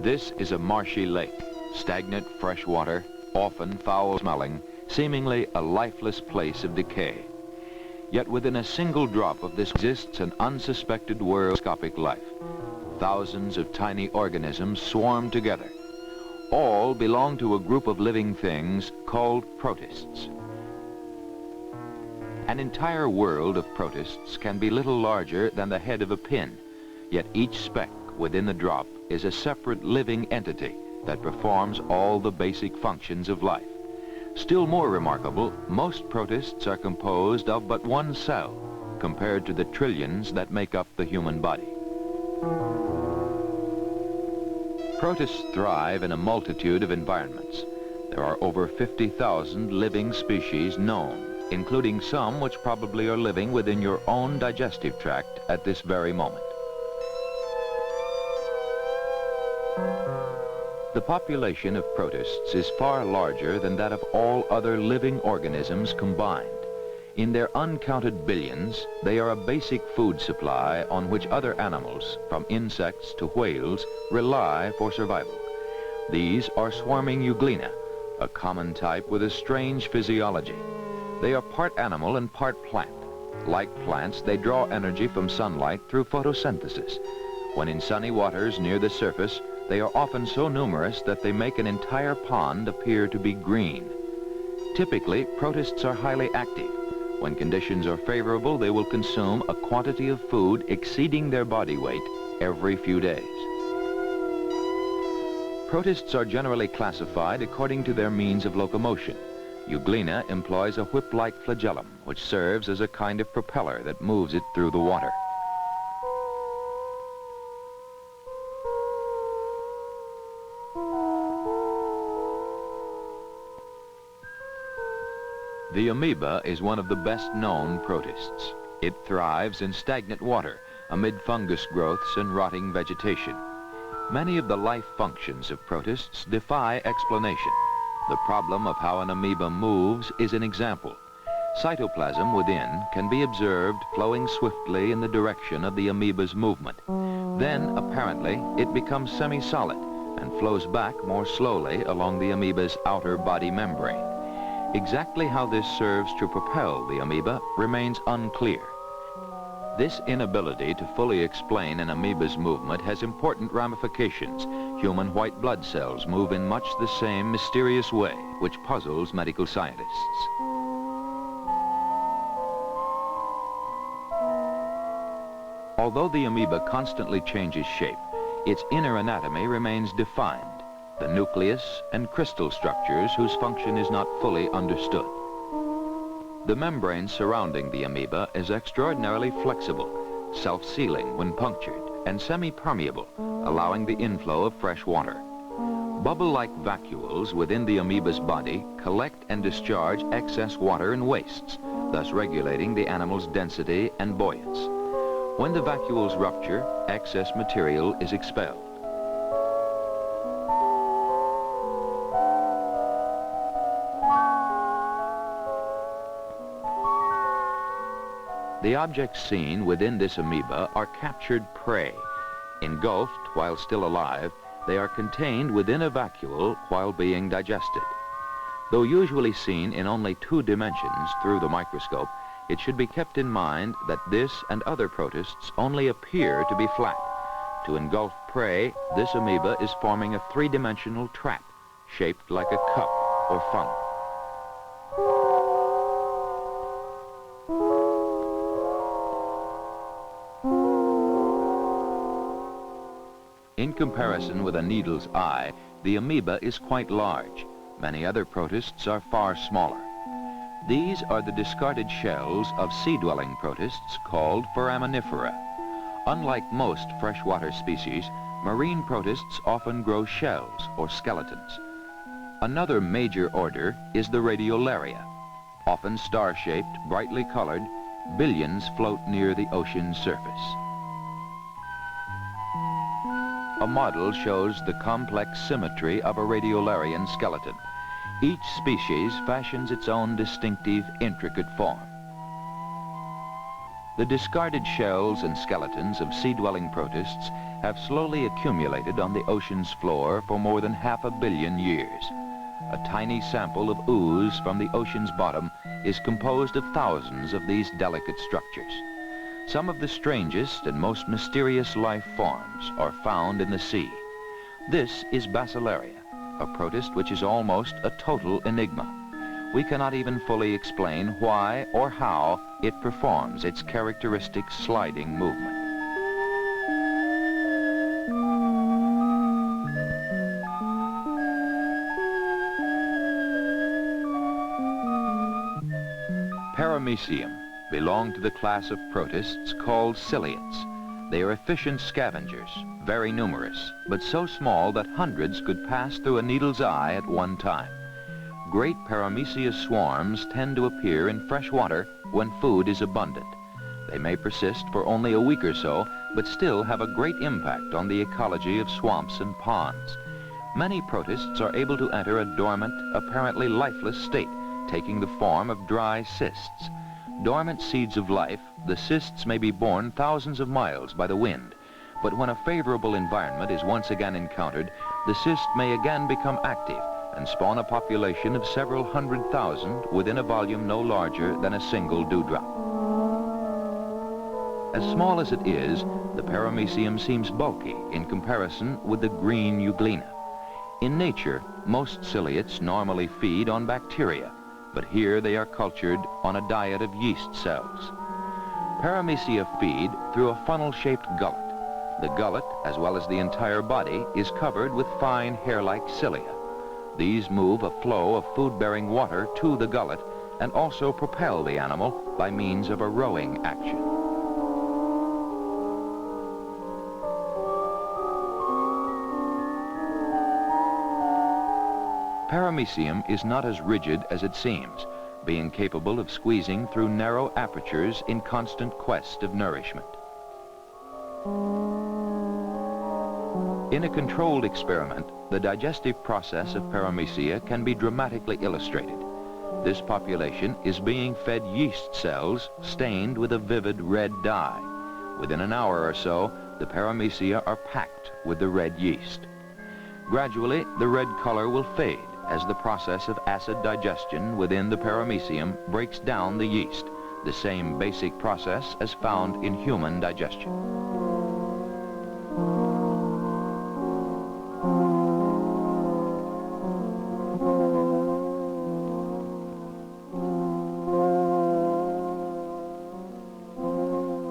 This is a marshy lake, stagnant fresh water, often foul-smelling, seemingly a lifeless place of decay. Yet within a single drop of this exists an unsuspected world of microscopic life. Thousands of tiny organisms swarm together. All belong to a group of living things called protists. An entire world of protists can be little larger than the head of a pin, yet each speck within the drop is a separate living entity that performs all the basic functions of life. Still more remarkable, most protists are composed of but one cell, compared to the trillions that make up the human body. Protists thrive in a multitude of environments. There are over 50,000 living species known, including some which probably are living within your own digestive tract at this very moment. The population of protists is far larger than that of all other living organisms combined. In their uncounted billions, they are a basic food supply on which other animals, from insects to whales, rely for survival. These are swarming euglena, a common type with a strange physiology. They are part animal and part plant. Like plants, they draw energy from sunlight through photosynthesis. When in sunny waters near the surface, they are often so numerous that they make an entire pond appear to be green. Typically, protists are highly active. When conditions are favorable, they will consume a quantity of food exceeding their body weight every few days. Protists are generally classified according to their means of locomotion. Euglena employs a whip-like flagellum, which serves as a kind of propeller that moves it through the water. The amoeba is one of the best-known protists. It thrives in stagnant water, amid fungus growths and rotting vegetation. Many of the life functions of protists defy explanation. The problem of how an amoeba moves is an example. Cytoplasm within can be observed flowing swiftly in the direction of the amoeba's movement. Then, apparently, it becomes semi-solid and flows back more slowly along the amoeba's outer body membrane. Exactly how this serves to propel the amoeba remains unclear. This inability to fully explain an amoeba's movement has important ramifications. Human white blood cells move in much the same mysterious way, which puzzles medical scientists. Although the amoeba constantly changes shape, its inner anatomy remains defined, the nucleus and crystal structures whose function is not fully understood. The membrane surrounding the amoeba is extraordinarily flexible, self-sealing when punctured, and semi-permeable, allowing the inflow of fresh water. Bubble-like vacuoles within the amoeba's body collect and discharge excess water and wastes, thus regulating the animal's density and buoyance. When the vacuoles rupture, excess material is expelled. The objects seen within this amoeba are captured prey. Engulfed while still alive, they are contained within a vacuole while being digested. Though usually seen in only 2 dimensions through the microscope, it should be kept in mind that this and other protists only appear to be flat. To engulf prey, this amoeba is forming a 3-dimensional trap, shaped like a cup or funnel. In comparison with a needle's eye, the amoeba is quite large. Many other protists are far smaller. These are the discarded shells of sea-dwelling protists called foraminifera. Unlike most freshwater species, marine protists often grow shells or skeletons. Another major order is the radiolaria. Often star-shaped, brightly colored, billions float near the ocean's surface. A model shows the complex symmetry of a radiolarian skeleton. Each species fashions its own distinctive, intricate form. The discarded shells and skeletons of sea-dwelling protists have slowly accumulated on the ocean's floor for more than 500 million years. A tiny sample of ooze from the ocean's bottom is composed of thousands of these delicate structures. Some of the strangest and most mysterious life forms are found in the sea. This is Basilaria, a protist which is almost a total enigma. We cannot even fully explain why or how it performs its characteristic sliding movement. Paramecium belong to the class of protists called ciliates. They are efficient scavengers, very numerous, but so small that hundreds could pass through a needle's eye at one time. Great paramecious swarms tend to appear in fresh water when food is abundant. They may persist for only a week or so, but still have a great impact on the ecology of swamps and ponds. Many protists are able to enter a dormant, apparently lifeless state, taking the form of dry cysts. Dormant seeds of life, the cysts may be borne thousands of miles by the wind, but when a favorable environment is once again encountered, the cyst may again become active and spawn a population of several 100,000 within a volume no larger than a single dewdrop. As small as it is, the paramecium seems bulky in comparison with the green euglena. In nature, most ciliates normally feed on bacteria, but here they are cultured on a diet of yeast cells. Paramecia feed through a funnel-shaped gullet. The gullet, as well as the entire body, is covered with fine hair-like cilia. These move a flow of food-bearing water to the gullet and also propel the animal by means of a rowing action. Paramecium is not as rigid as it seems, being capable of squeezing through narrow apertures in constant quest of nourishment. In a controlled experiment, the digestive process of paramecia can be dramatically illustrated. This population is being fed yeast cells stained with a vivid red dye. Within an hour or so, the paramecia are packed with the red yeast. Gradually, the red color will fade as the process of acid digestion within the paramecium breaks down the yeast, the same basic process as found in human digestion.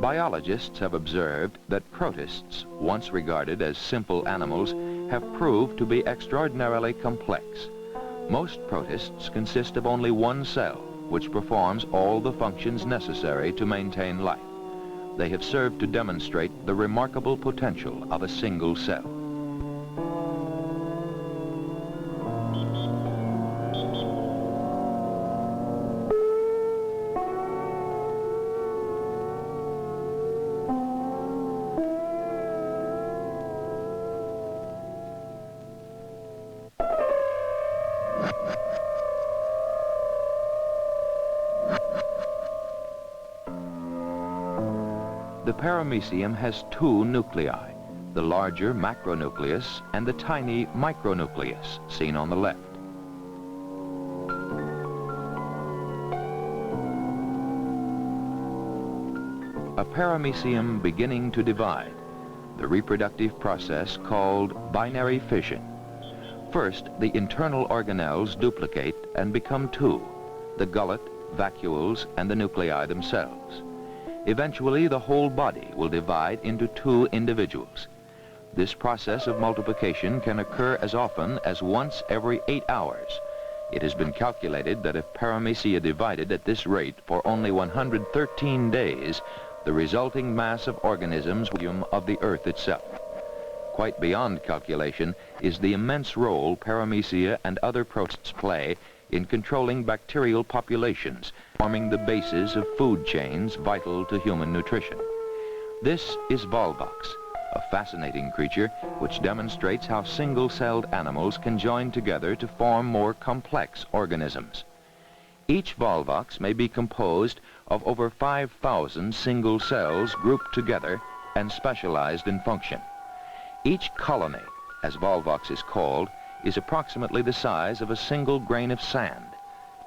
Biologists have observed that protists, once regarded as simple animals, have proved to be extraordinarily complex. Most protists consist of only one cell, which performs all the functions necessary to maintain life. They have served to demonstrate the remarkable potential of a single cell. The paramecium has two nuclei, the larger macronucleus and the tiny micronucleus, seen on the left. A paramecium beginning to divide, the reproductive process called binary fission. First, the internal organelles duplicate and become two, the gullet, vacuoles, and the nuclei themselves. Eventually, the whole body will divide into two individuals. This process of multiplication can occur as often as once every 8 hours. It has been calculated that if paramecia divided at this rate for only 113 days, the resulting mass of organisms of the Earth itself. Quite beyond calculation is the immense role paramecia and other protists play in controlling bacterial populations, forming the basis of food chains vital to human nutrition. This is Volvox, a fascinating creature which demonstrates how single-celled animals can join together to form more complex organisms. Each Volvox may be composed of over 5,000 single cells grouped together and specialized in function. Each colony, as Volvox is called, is approximately the size of a single grain of sand.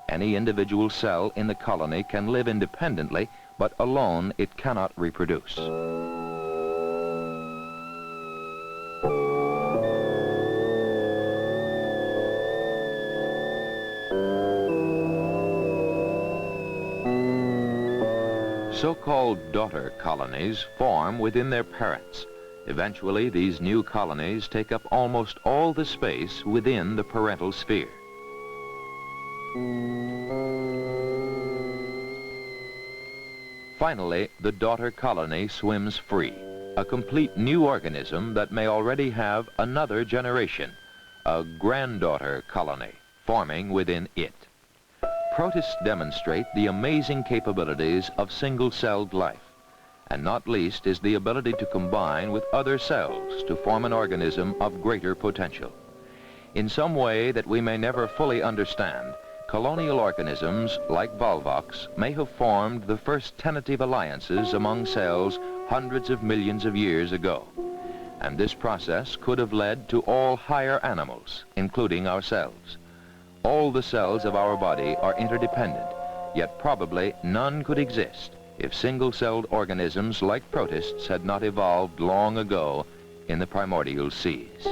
Any individual cell in the colony can live independently, but alone it cannot reproduce. So-called daughter colonies form within their parents. Eventually, these new colonies take up almost all the space within the parental sphere. Finally, the daughter colony swims free, a complete new organism that may already have another generation, a granddaughter colony, forming within it. Protists demonstrate the amazing capabilities of single-celled life, and not least is the ability to combine with other cells to form an organism of greater potential. In some way that we may never fully understand, colonial organisms like Volvox may have formed the first tentative alliances among cells hundreds of millions of years ago. And this process could have led to all higher animals, including ourselves. All the cells of our body are interdependent, yet probably none could exist if single-celled organisms like protists had not evolved long ago in the primordial seas.